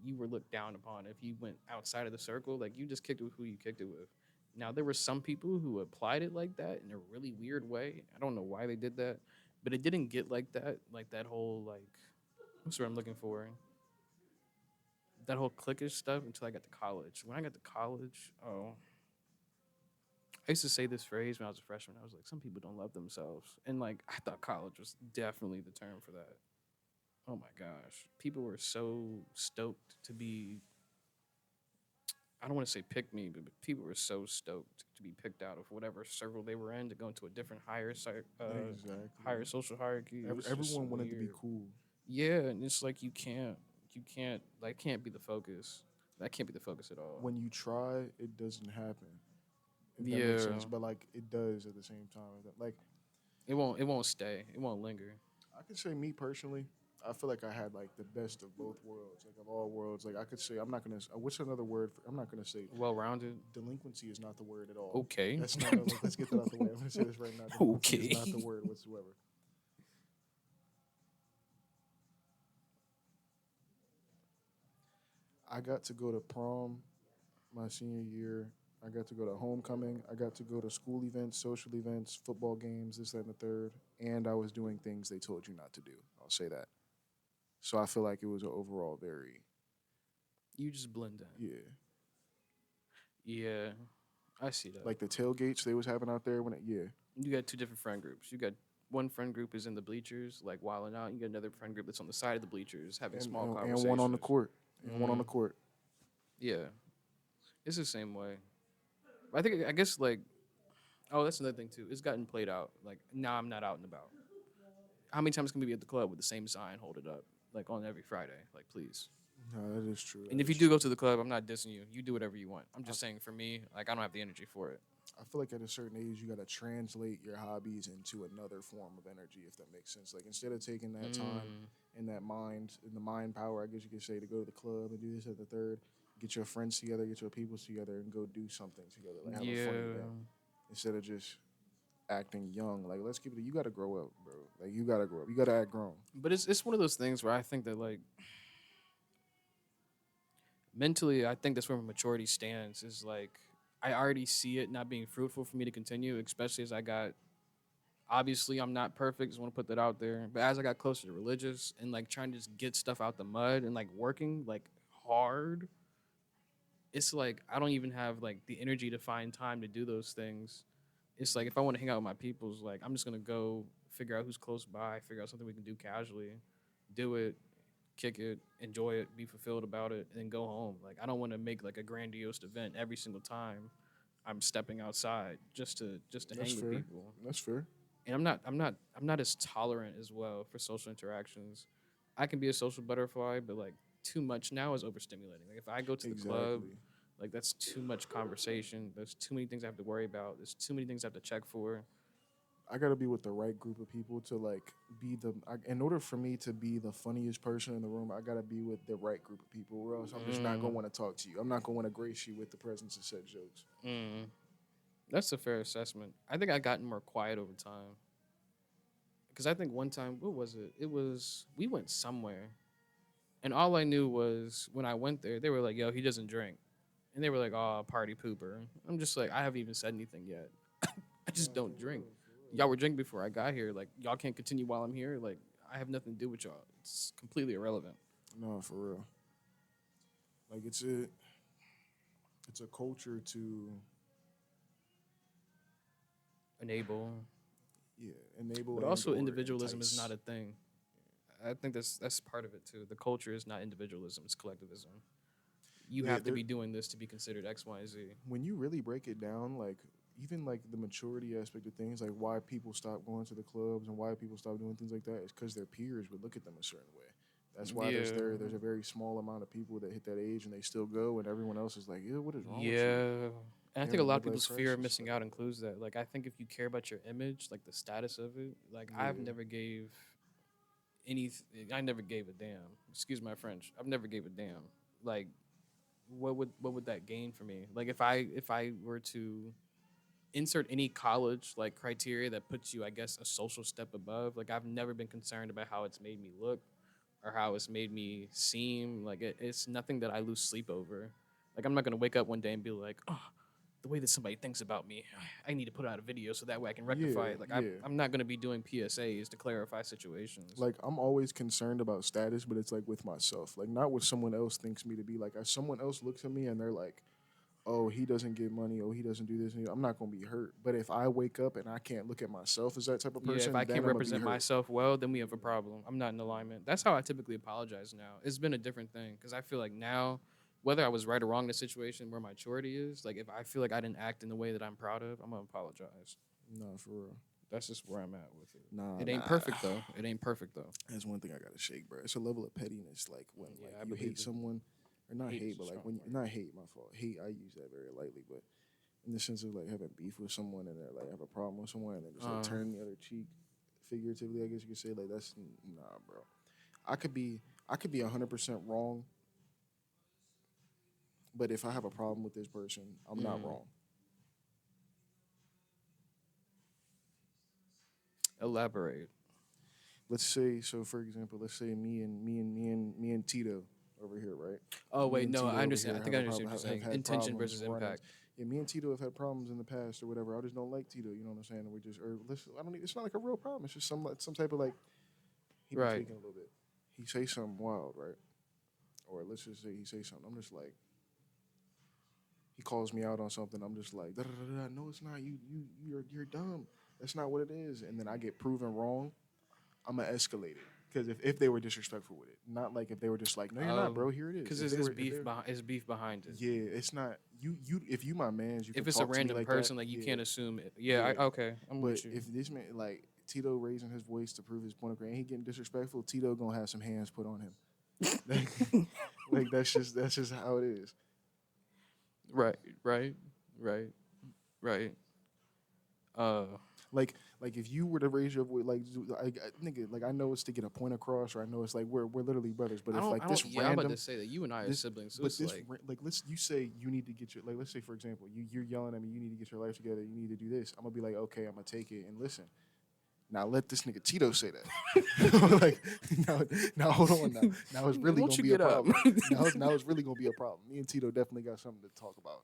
you were looked down upon if you went outside of the circle. Like you just kicked it with who you kicked it with. Now there were some people who applied it like that in a really weird way. I don't know why they did that, but it didn't get like that. Like that whole like what's what I'm looking for? That whole cliquish stuff until I got to college. When I got to college, oh, I used to say this phrase when I was a freshman. I was like, some people don't love themselves, and like I thought college was definitely the term for that. Oh my gosh, people were so stoked to be. I don't want to say pick me, but people were so stoked to be picked out of whatever circle they were in to go into a different Exactly. higher social hierarchy. It was just Everyone wanted to be weird. cool. Yeah, and it's like you can't, like can't be the focus. That can't be the focus at all. When you try, it doesn't happen. If that makes Yeah, sense, but like it does at the same time. Like it won't stay. It won't linger. I could say me personally, I feel like I had like the best of both worlds, like of all worlds. Like I could say I'm not gonna. What's another word? I'm not gonna say Well rounded. delinquency is not the word at all. Okay. That's not a, like. Let's get that out the way. I'm gonna say this right now. Delinquency is not the Okay. word whatsoever. I got to go to prom my senior year. I got to go to homecoming. I got to go to school events, social events, football games, this, that, and the third. And I was doing things they told you not to do. I'll say that. So I feel like it was an overall very, You just blend in. yeah. Yeah, I see that. Like the tailgates they was having out there when it, yeah. You got two different friend groups. You got one friend group is in the bleachers, like wilding out. You got another friend group that's on the side of the bleachers, having small And one on the conversations. court. And one on Mm, the court. yeah, it's the same way. I guess like oh, that's another thing too. It's gotten played out. Like now I'm not out and about. How many times can we be at the club with the same sign, hold it up, like on every Friday? Like please. No, that is true. And That if you is do true. go to the club, I'm not dissing you. You do whatever you want. I'm I, just saying for me, like I don't have the energy for it. I feel like at a certain age, you got to translate your hobbies into another form of energy, if that makes sense. Like instead of taking that time Mm, and that mind, and the mind power, I guess you could say, to go to the club and do this at the third, get your friends together, get your peoples together, and go do something together. Like have a fun yeah. event instead of just acting young. Like let's keep it. You got to grow up, bro. Like you got to grow up. You got to act grown. But it's one of those things where I think that like mentally, I think that's where my maturity stands. Is like I already see it not being fruitful for me to continue, especially as I got. Obviously, I'm not perfect. Just want to put that out there. But as I got closer to religious and like trying to just get stuff out the mud and like working like hard, it's like I don't even have like the energy to find time to do those things. It's like if I want to hang out with my peoples, like I'm just gonna go figure out who's close by, figure out something we can do casually, do it, kick it, enjoy it, be fulfilled about it, and then go home. Like I don't want to make like a grandiose event every single time I'm stepping outside just to That's hang with fair. people. That's fair. And I'm not as tolerant as well for social interactions. I can be a social butterfly, but like too much now is overstimulating. Like if I go to the club, Exactly. like that's too much conversation. There's too many things I have to worry about. There's too many things I have to check for. I gotta be with the right group of people to like be the. In order for me to be the funniest person in the room, I gotta be with the right group of people, or else I'm just not gonna Mm, want to talk to you. I'm not gonna want to grace you with the presence of said jokes. mm. That's a fair assessment. I think I gotten more quiet over time. Because I think one time, what was it? It was we went somewhere, and all I knew was when I went there, they were like, "Yo, he doesn't drink," and they were like, "Oh, party pooper." I'm just like, I haven't even said anything yet. I just don't drink. Y'all were drinking before I got here. Like, y'all can't continue while I'm here. Like, I have nothing to do with y'all. It's completely irrelevant. No, for real. Like it's a culture to Enable. Yeah, enable But and also, or individualism is not entice. a thing. I think that's part of it too. The culture is not individualism; it's collectivism. You Yeah, have to be doing this to be considered X, Y, and Z. when you really break it down, like even like the maturity aspect of things, like why people stop going to the clubs and why people stop doing things like that, is because their peers would look at them a certain way. That's why Yeah, there's a very small amount of people that hit that age and they still go, and everyone else is like, "Yeah, what is wrong with you? yeah. And I You're think in a a lot of midlife people's fear of crisis." missing Like, out includes that. Like, I think if you care about your image, like the status of it, like I've yeah, never gave any, I never gave a damn. Excuse my French. I've never gave a damn. Like, what would that gain for me? Like, if I were to insert any college like criteria that puts you, I guess, a social step above. Like I've never been concerned about how it's made me look or how it's made me seem. Like it's nothing that I lose sleep over. Like I'm not gonna wake up one day and be like, oh, the way that somebody thinks about me, I need to put out a video so that way I can rectify yeah, it. Like yeah. I'm not gonna be doing PSAs to clarify situations. Like I'm always concerned about status, but it's like with myself, like not what someone else thinks me to be. Like if someone else looks at me and they're like, "Oh, he doesn't get money. Oh, he doesn't do this." I'm not gonna be hurt. But if I wake up and I can't look at myself as that type of Yeah, if person, I then can't I'm gonna be represent hurt. myself well, then we have a problem. I'm not in alignment. That's how I typically apologize now. It's been a different thing because I feel like now, whether I was right or wrong in the situation, where maturity is, like if I feel like I didn't act in the way that I'm proud of, I'm gonna apologize. Nah, for real. That's just where I'm at with it. Nah, It ain't nah. perfect though. It ain't perfect though. That's one thing I gotta shake, bro. It's a level of pettiness, like when Yeah, like I you believe hate it. someone, or not Hate is hate, a but like strong when word. not hate, my fault. Hate, I use that very lightly, but in the sense of like having beef with someone and they're like have a problem with someone and then just like Uh, turn the other cheek, figuratively, I guess you could say. Like that's nah, bro. I could be I could be 100% wrong, but if I have a problem with this person, I'm not mm, wrong. elaborate. Let's say, so for example, let's say me and Tito over here, right? Oh Me wait, and no, Tito I over understand. I here think I understand what you're have saying. had Intention problems, versus run-ins. impact. Yeah, me and Tito have had problems in the past or whatever. I just don't like Tito. You know what I'm saying? And we just, or let's, I don't. It's not like a real problem. It's just some type of like he be Right. tweaking a little bit. He say something wild, right? Or let's just say he say something. I'm just like, he calls me out on something. I'm just like, da, da, da, da. No, it's not. You're dumb. That's not what it is. And then I get proven wrong. I'm gonna escalate it because if they were disrespectful with it, not like if they were just like, no, you're not, bro. Here it is. Because If there's they this were, if beef they're, behind. Is beef behind it. yeah, it's not you. If you my man's, you If could it's a talk to me random like that. person, like you Yeah, can't assume it. yeah. Yeah. Okay. I'm But with you. if this man like Tito raising his voice to prove his point of view, and he getting disrespectful, Tito gonna have some hands put on him. Like that's just how it is. Right. Right. Right. Right. Uh. Like if you were to raise your voice, like nigga, like I know it's to get a point across, or I know it's like we're literally brothers. But I if don't. like I this don't. Yeah. I'm about random to say that you and I are this siblings. So but it's this like. like let's you say you need to get your like let's say for example you're yelling at me, you need to get your life together, you need to do this. I'm gonna be like, okay, I'm gonna take it and listen. Now let this nigga Tito say that. Like now hold on now it's really Won't gonna you be a get up? problem. Now it's really gonna be a problem. Me and Tito definitely got something to talk about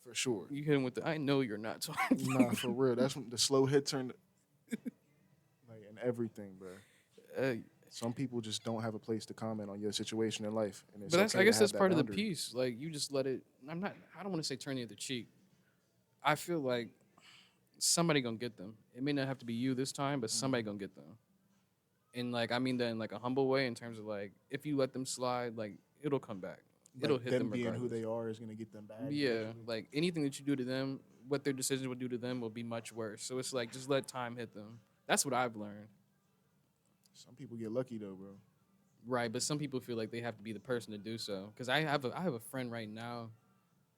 for sure. You hit him with the. I know you're not talking. Nah, for real. That's when the slow head turn, like and everything, bro. Uh, Some people just don't have a place to comment on your situation in life, and it's but that's. okay I to guess have that's that part of the boundary. piece. Like you just let it. I'm not. I don't want to say turn the other cheek. I feel like somebody gonna get them. It may not have to be you this time, but somebody gonna get them. And like I mean that in like a humble way, in terms of like if you let them slide, like it'll come back. It'll Like hit them them being who regardless. they are is gonna get them back. Yeah, eventually. like anything that you do to them, what their decisions would do to them will be much worse. So it's like just let time hit them. That's what I've learned. Some people get lucky though, bro. Right, but some people feel like they have to be the person to do so. Because I have a friend right now.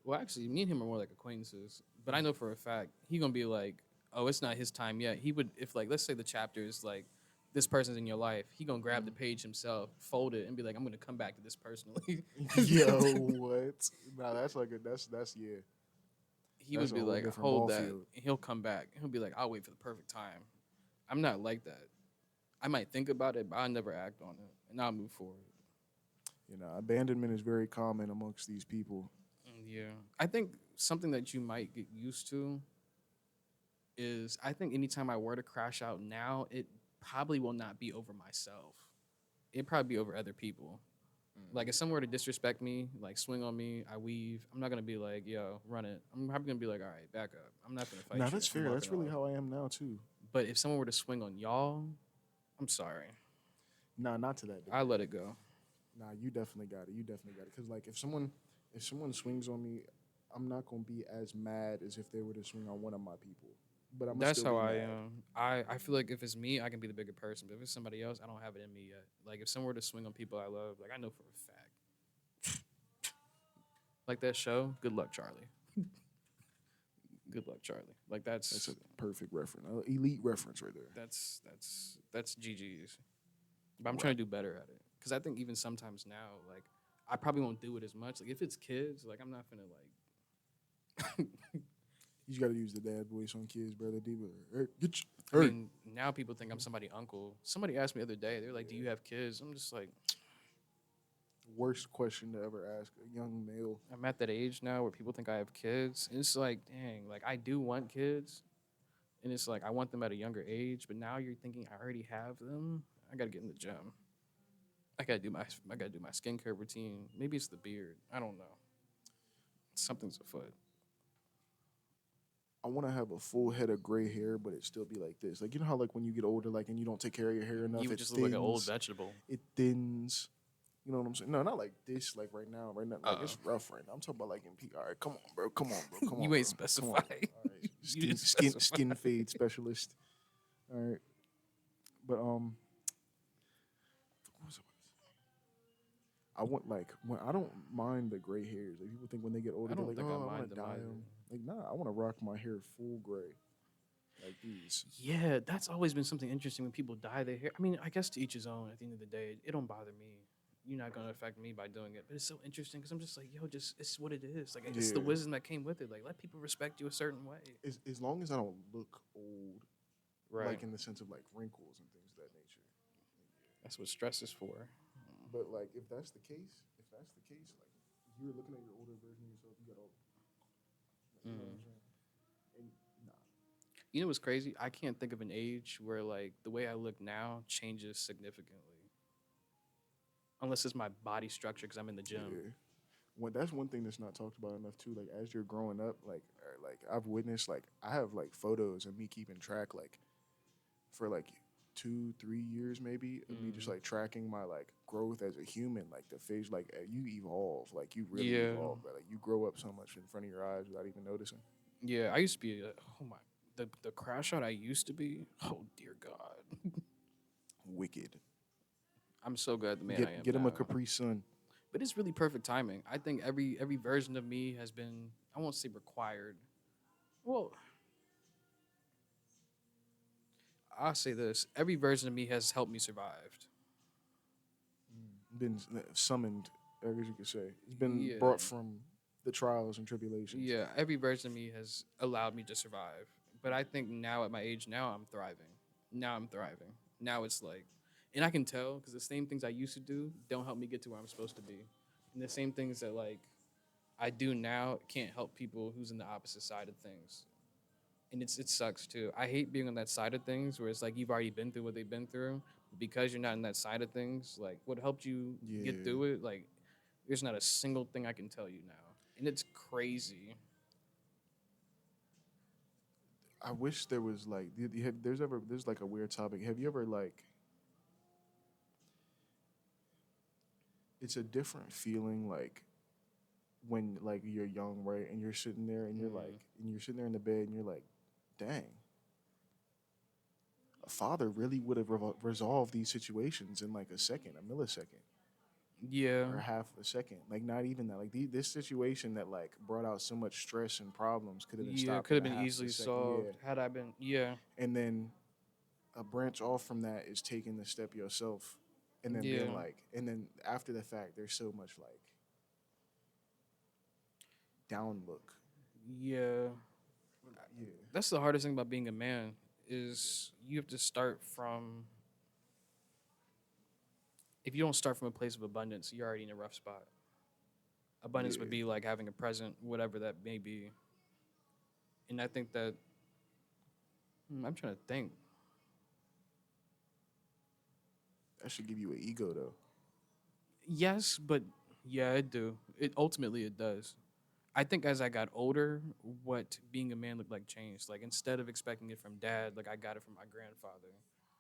Well, actually, me and him are more like acquaintances. But I know for a fact he gonna be like, oh, it's not his time yet. He would if like let's say the chapter is like this person's in your life. He gonna grab the page himself, fold it, and be like, I'm gonna come back to this personally. Yo, what? Nah, that's like a that's yeah. He That's would a be whole like, different hold ball that, field. and he'll come back. He'll be like, I'll wait for the perfect time. I'm not like that. I might think about it, but I never act on it, and I'll move forward. You know, abandonment is very common amongst these people. Yeah, I think something that you might get used to is I think anytime I were to crash out now, it probably will not be over myself. It'd probably be over other people. Like if someone were to disrespect me, like swing on me, I weave. I'm not gonna be like, yo, run it. I'm probably gonna be like, all right, back up. I'm not gonna fight Nah, you. that's I'm fair. That's walking really off. how I am now too. But if someone were to swing on y'all, I'm sorry. Nah, not to that I degree. let it go. Nah, you definitely got it. You definitely got it. Cause like if someone swings on me, I'm not gonna be as mad as if they were to swing on one of my people. But I'm gonna That's still how be I mad. am. I feel like if it's me, I can be the bigger person. But if it's somebody else, I don't have it in me yet. Like if someone were to swing on people I love, like I know for a fact, like that show. Good luck, Charlie. Good luck, Charlie. Like That's a that's perfect reference, elite reference right there. that's GG's. But I'm trying Right. to do better at it because I think even sometimes now, like I probably won't do it as much. Like if it's kids, like I'm not gonna like. You just got to use the dad voice on kids, brother. D, hey, get I hey. mean, now people think I'm somebody uncle. Somebody asked me the other day. They're like, "Do you have kids?" I'm just like, Worst question to ever ask a young male. I'm at that age now where people think I have kids. And it's like, dang, like I do want kids, and it's like I want them at a younger age. But now you're thinking I already have them. I gotta get in the gym. I gotta do my skincare routine. Maybe it's the beard. I don't know. Something's afoot. I want to have a full head of gray hair, but it still be like this. Like you know how like when you get older, like and you don't take care of your hair You enough, would it just look like an old thins. vegetable. It thins. You know what I'm saying? No, not like this. Like right now, right now, like Uh, it's rough right now. I'm talking about like in P. All right, come on, bro. Come on, bro. Come on, you ain't bro. Come on. specified. All right, You didn't specify. skin fade specialist. All right, but what was it? I want like when I don't mind the gray hairs. Like people think when they get older, I they're don't like, think I oh, I want mind to them dye either. them. Like nah, I want to rock my hair full gray, like these. Yeah, that's always been something interesting when people dye their hair. I mean, I guess to each his own. At the end of the day, it don't bother me. You're not gonna affect me by doing it, but it's so interesting because I'm just like, yo, just it's what it is. Like it's the Yeah, wisdom that came with it. Like let people respect you a certain way. as long as I don't look old, Right. like in the sense of like wrinkles and things of that nature. That's what stress is for. But like if that's the case, like you're looking at your older version of yourself, you got all, you know what I'm Mm. saying? And nah, You know what's crazy? I can't think of an age where like the way I look now changes significantly, unless it's my body structure because I'm in the gym. yeah. That's one thing that's not talked about enough too. Like as you're growing up, like I've witnessed, like I have like photos of me keeping track, like for like 2 3 years maybe of me just Mm. like tracking my like growth as a human, like the face, like you evolve, like you really Yeah, evolve, but like you grow up so much in front of your eyes without even noticing. yeah. I used to be. Oh my, the crash out I used to be. Oh dear God. Wicked. I'm so glad the man I am Get him a now. Capri Sun. But it's really perfect timing. I think every version of me has been, I won't say required. Well, I'll say this. Every version of me has helped me survive. Been summoned, I guess you could say. It's been Yeah. brought from the trials and tribulations. Yeah, every version of me has allowed me to survive. But I think now at my age now I'm thriving. Now I'm thriving. Now it's like and I can tell because the same things I used to do don't help me get to where I'm supposed to be. And the same things that like I do now can't help people who's in the opposite side of things. And it sucks too. I hate being on that side of things where it's like you've already been through what they've been through. Because you're not in that side of things, like what helped you get Yeah. through it, like there's not a single thing I can tell you now. And it's crazy. I wish there was like there's like a weird topic. Have you ever like it's a different feeling like when like you're young, right? And you're sitting there and Mm. you're sitting there in the bed and you're like, dang, a father really would have resolved these situations in like a second, a millisecond, Yeah, or half a second. Like not even that. Like this situation that like brought out so much stress and problems could have been yeah, stopped could in have a been half of a easily second. Yeah. solved had I been. Yeah, And then a branch off from that is taking the step yourself and then being yeah, like and then after the fact there's so much like down look. yeah. Yeah. That's the hardest thing about being a man is you have to start from. If you don't start from a place of abundance, you're already in a rough spot. Abundance would Yeah. be like having a present, whatever that may be. And I think that I'm trying to think. That should give you an ego though. Yes, but yeah, it do. It ultimately it does. I think as I got older, what being a man looked like changed. Like instead of expecting it from dad, like I got it from my grandfather,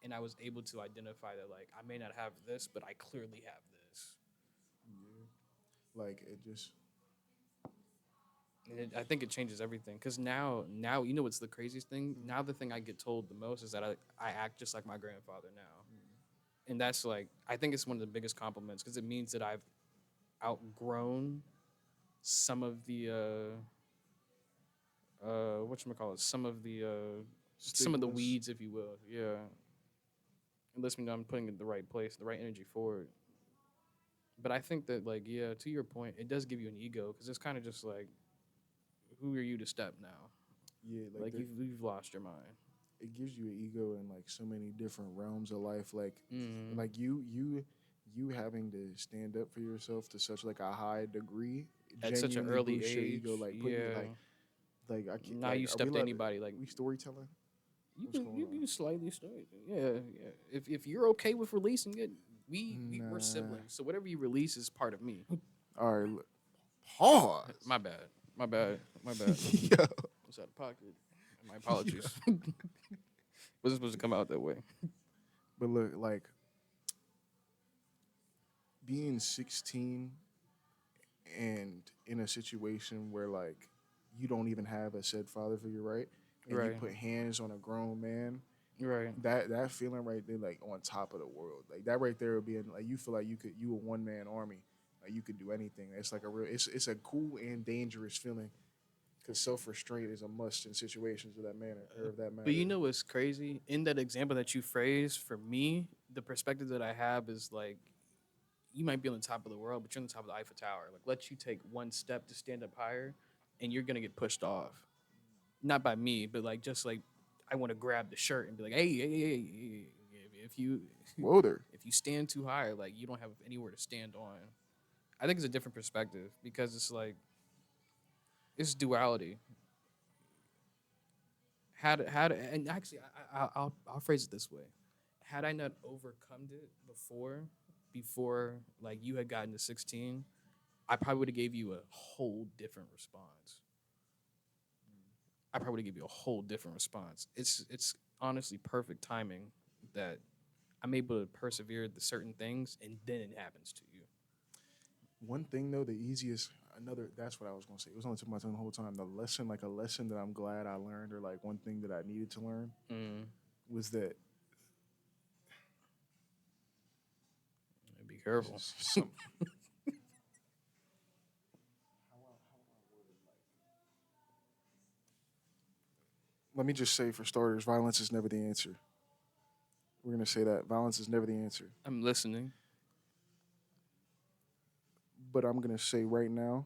and I was able to identify that like I may not have this, but I clearly have this. Yeah. Like it just And I think it changes everything because now you know what's the craziest thing? Now the thing I get told the most is that I act just like my grandfather now, and that's like I think it's one of the biggest compliments because it means that I've outgrown some of the whatchamacallit, some of the stigmas. weeds, if you will. Yeah. It lets me know I'm putting it in the right place, the right energy forward. But I think that, like, yeah, to your point, it does give you an ego because it's kind of just like, who are you to step now? Yeah, like Like, you've lost your mind. it gives you an ego in like so many different realms of life. Mm. Like you having to stand up for yourself to such like a high degree At such an genuinely early boosts your ego. age, Like putting you yeah. like I can't Now like you are we step to let anybody, like, we storytelling? you What's can, going you on? can slightly start. Yeah, yeah. If you're okay with releasing it, we're Nah. siblings. So whatever you release is part of me. All right. Pause. My bad. My bad. My bad. Yo. It's out of pocket. My apologies. Yeah. Wasn't supposed to come out that way. But look, like being 16 and in a situation where like you don't even have a said father figure, right? And you Right. put hands on a grown man, Right. that feeling right there, like on top of the world, like that right there would be like you feel like you a one man army, like you could do anything. It's like a real, it's a cool and dangerous feeling because self restraint is a must in situations of that manner or of that But matter. you know what's crazy? In that example that you phrased, for me, the perspective that I have is like you might be on the top of the world, but you're on the top of the Eiffel Tower. Like let you take one step to stand up higher, and you're gonna get pushed off. Not by me, but like just like I want to grab the shirt and be like, hey. If you Whoa there. if you stand too high, like you don't have anywhere to stand on. I think it's a different perspective because it's like it's duality. And actually I'll phrase it this way: had I not overcome it before like you had gotten to 16, I probably would have gave you a whole different response. I probably would have gave you a whole different response. It's honestly perfect timing that I'm able to persevere the certain things and then it happens to you. One thing though, the easiest another that's what I was gonna say. It was only took my tongue the whole time. The lesson, like a lesson that I'm glad I learned, or like one thing that I needed to learn Mm. was that Be careful. some let me just say for starters, violence is never the answer. We're gonna say that violence is never the answer. I'm listening. But I'm gonna say right now,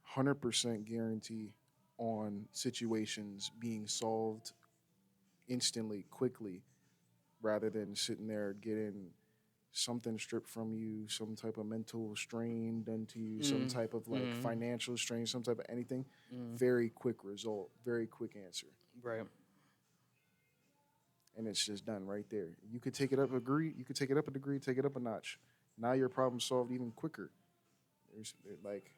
100% guarantee on situations being solved instantly, quickly, rather than sitting there getting something stripped from you, some type of mental strain done to you, some Mm. type of like Mm. financial strain, some type of anything. Mm. Very quick result, very quick answer. Right. And it's just done right there. You could take it up a degree, you could take it up a degree, take it up a notch. Now your problem solved even quicker. There's like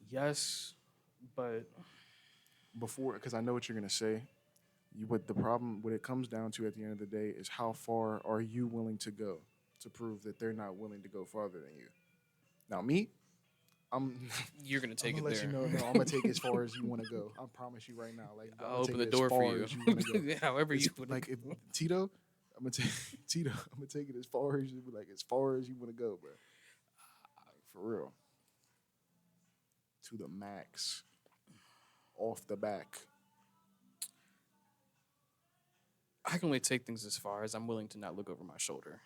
Yes, but before, because I know what you're gonna say. What the problem, what it comes down to at the end of the day, is how far are you willing to go to prove that they're not willing to go farther than you. Now, me, I'm you're gonna I'm take gonna it let you there. know. No, I'm gonna take it as far as you want to go. I promise you right now. Like I'm I'll gonna open take the it as door for far you. as you want to go. However It's you want like to if go. Tito, I'm gonna take Tito. I'm gonna take it as far as you like as far as you want to go, bro. For real, to the max, off the back. I can only take things as far as I'm willing to not look over my shoulder.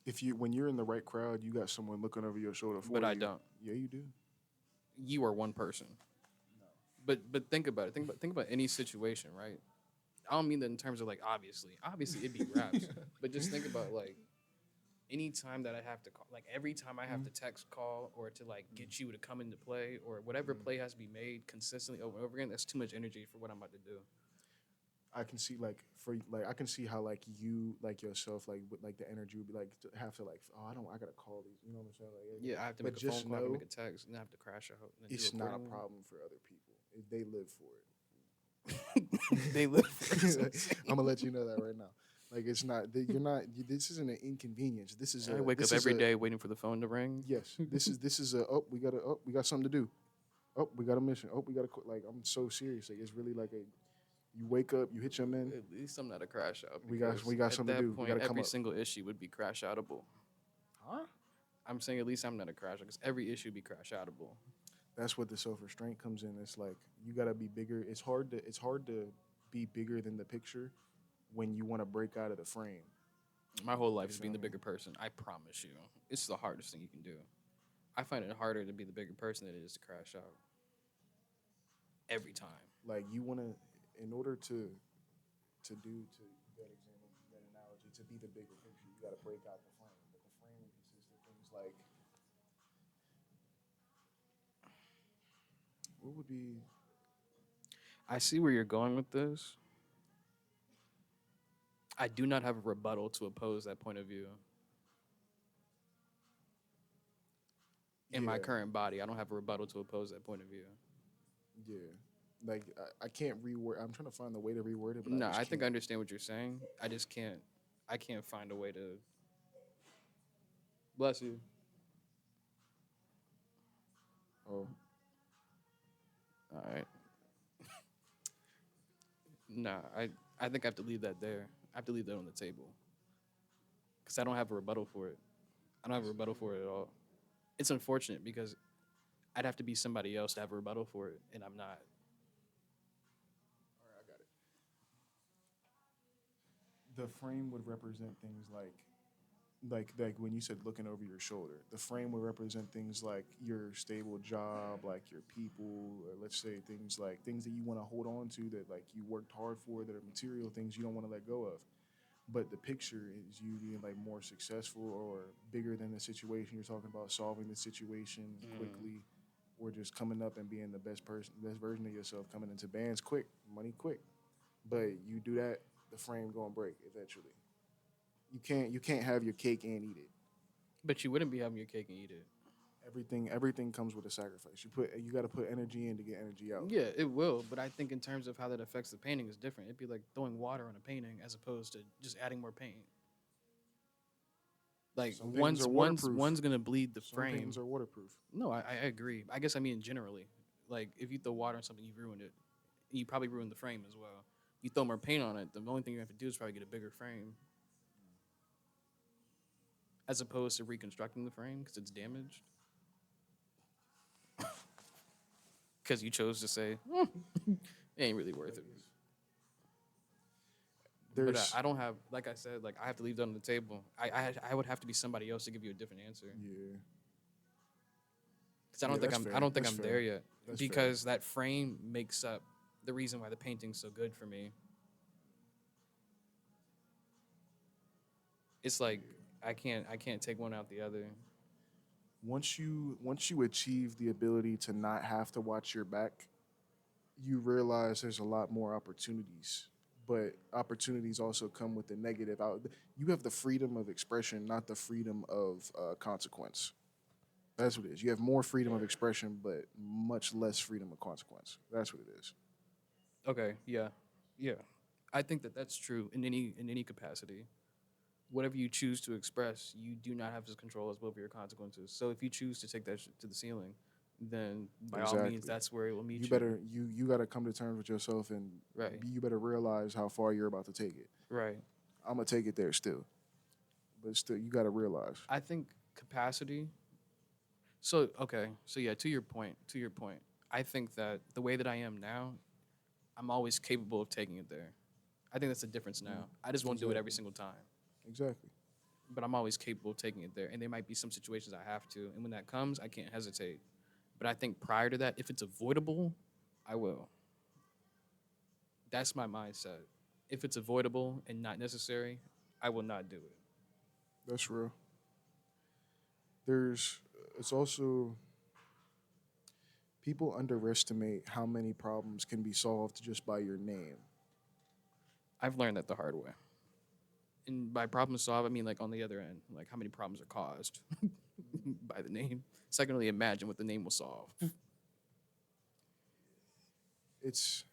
If you when you're in the right crowd, you got someone looking over your shoulder But for I you. don't. Yeah, you do. You are one person. But think about it. Think about any situation, right? I don't mean that in terms of like obviously it'd be raps, but just think about like any time that I have to call, like every time I have to text, call, or to like get you to come into play, or whatever play has to be made consistently over and over again. That's too much energy for what I'm about to do. I can see like for like I can see how like you like yourself like with like the energy would be like to have to like oh I gotta call these, you know what I'm saying, like Yeah, I have to but make a phone just call, I have to know make a text, and I have to crash out and then do it's not a accordingly. problem for other people. They live for They live for it. it. I'm gonna let you know that right now. Like it's not you're not this isn't an inconvenience. I wake up This is every a day waiting for the phone to ring. yes. This is a we got something to do. Oh we got a mission. Oh we got to like I'm so serious. Like it's really like a you wake up, you hit your men. At least I'm not a crash out because We got at something to that do. We got point, to come every up. single issue would be crash outable. Huh? I'm saying at least I'm not a crash out because every issue would be crash outable. That's what the self restraint comes in. It's like you gotta be bigger. It's hard to be bigger than the picture when you want to break out of the frame. My whole life You is feel being the me? bigger person. I promise you, it's the hardest thing you can do. I find it harder to be the bigger person than it is to crash out every time. Like you want to, in order to do to that example, that analogy, to be the bigger picture, you got to break out the frame. But the frame consists of things like what would be I see where you're going with this. I do not have a rebuttal to oppose that point of view. In my yeah current body, I don't have a rebuttal to oppose that point of view. yeah. Like I can't reword. I'm trying to find the way to reword it, but I No, just I think I can't. understand what you're saying. I just can't. I can't find a way to. Bless you. Oh, All right. Nah, I think I have to leave that there. I have to leave that on the table because I don't have a rebuttal for it. I don't have a rebuttal for it at all. It's unfortunate because I'd have to be somebody else to have a rebuttal for it, and I'm not. all right, I got it. The frame would represent things like when you said looking over your shoulder, the frame would represent things like your stable job, like your people, or let's say things like things that you want to hold on to that like you worked hard for that are material things you don't want to let go of. But the picture is you being like more successful or bigger than the situation you're talking about, solving the situation Mm. quickly, or just coming up and being the best version of yourself, coming into bands quick, money quick. But you do that, the frame gonna break eventually. You can't have your cake and eat it. But you wouldn't be having your cake and eat it. Everything comes with a sacrifice. You got to put energy in to get energy out. Yeah, it will. But I think in terms of how that affects the painting is different. It'd be like throwing water on a painting as opposed to just adding more paint. Like Some paintings are waterproof. one's gonna bleed the Some paintings frame. are waterproof. No, I agree. I guess I mean generally. Like if you throw water on something, you've ruined it. You probably ruined the frame as well. You throw more paint on it, the only thing you have to do is probably get a bigger frame, as opposed to reconstructing the frame because it's damaged. Because you chose to say it ain't really worth it. But There's I don't have, like I said, like I have to leave that on the table. I would have to be somebody else to give you a different answer yeah because I yeah don't think that's I'm I fair. don't think That's I'm fair. there yet That's fair. because that frame makes up the reason why the painting's so good for me. It's like I can't take one out the other. Once you achieve the ability to not have to watch your back, you realize there's a lot more opportunities. But opportunities also come with the negative out. You have the freedom of expression, not the freedom of consequence. That's what it is. You have more freedom of expression, but much less freedom of consequence. That's what it is. Okay, yeah, yeah. I think that that's true in any capacity. Whatever you choose to express, you do not have to control as well over your consequences. So if you choose to take that to the ceiling, then by all means, Exactly. that's where it will You meet you. better you got to come to terms with yourself, and Right, you better realize how far you're about to take it. right. I'm gonna take it there still, but still you got to realize. I think capacity. So okay, so yeah, to your point, I think that the way that I am now, I'm always capable of taking it there. I think that's the difference Mm, now. I just won't do it every exactly. single time, Exactly. but I'm always capable of taking it there. And there might be some situations I have to, and when that comes, I can't hesitate. But I think prior to that, if it's avoidable, I will. That's my mindset. If it's avoidable and not necessary, I will not do it. That's real. There's it's also people underestimate how many problems can be solved just by your name. I've learned that the hard way. And by problem solve, I mean like on the other end, like how many problems are caused by the name. So I can only imagine what the name will solve. It's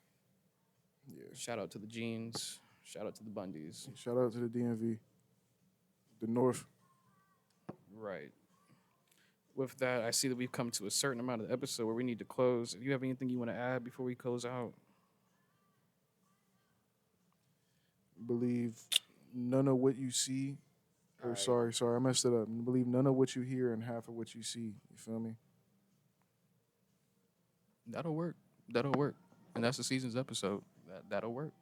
yeah. Shout out to the Jeans. Shout out to the Bundys. Shout out to the DMV, the North. Right. With that, I see that we've come to a certain amount of the episode where we need to close. If you have anything you want to add before we close out, Believe none of what you see. Or Alright. sorry, I messed it up. Believe none of what you hear and half of what you see. You feel me? that'll work. That'll work. And that's the season's episode. That'll work.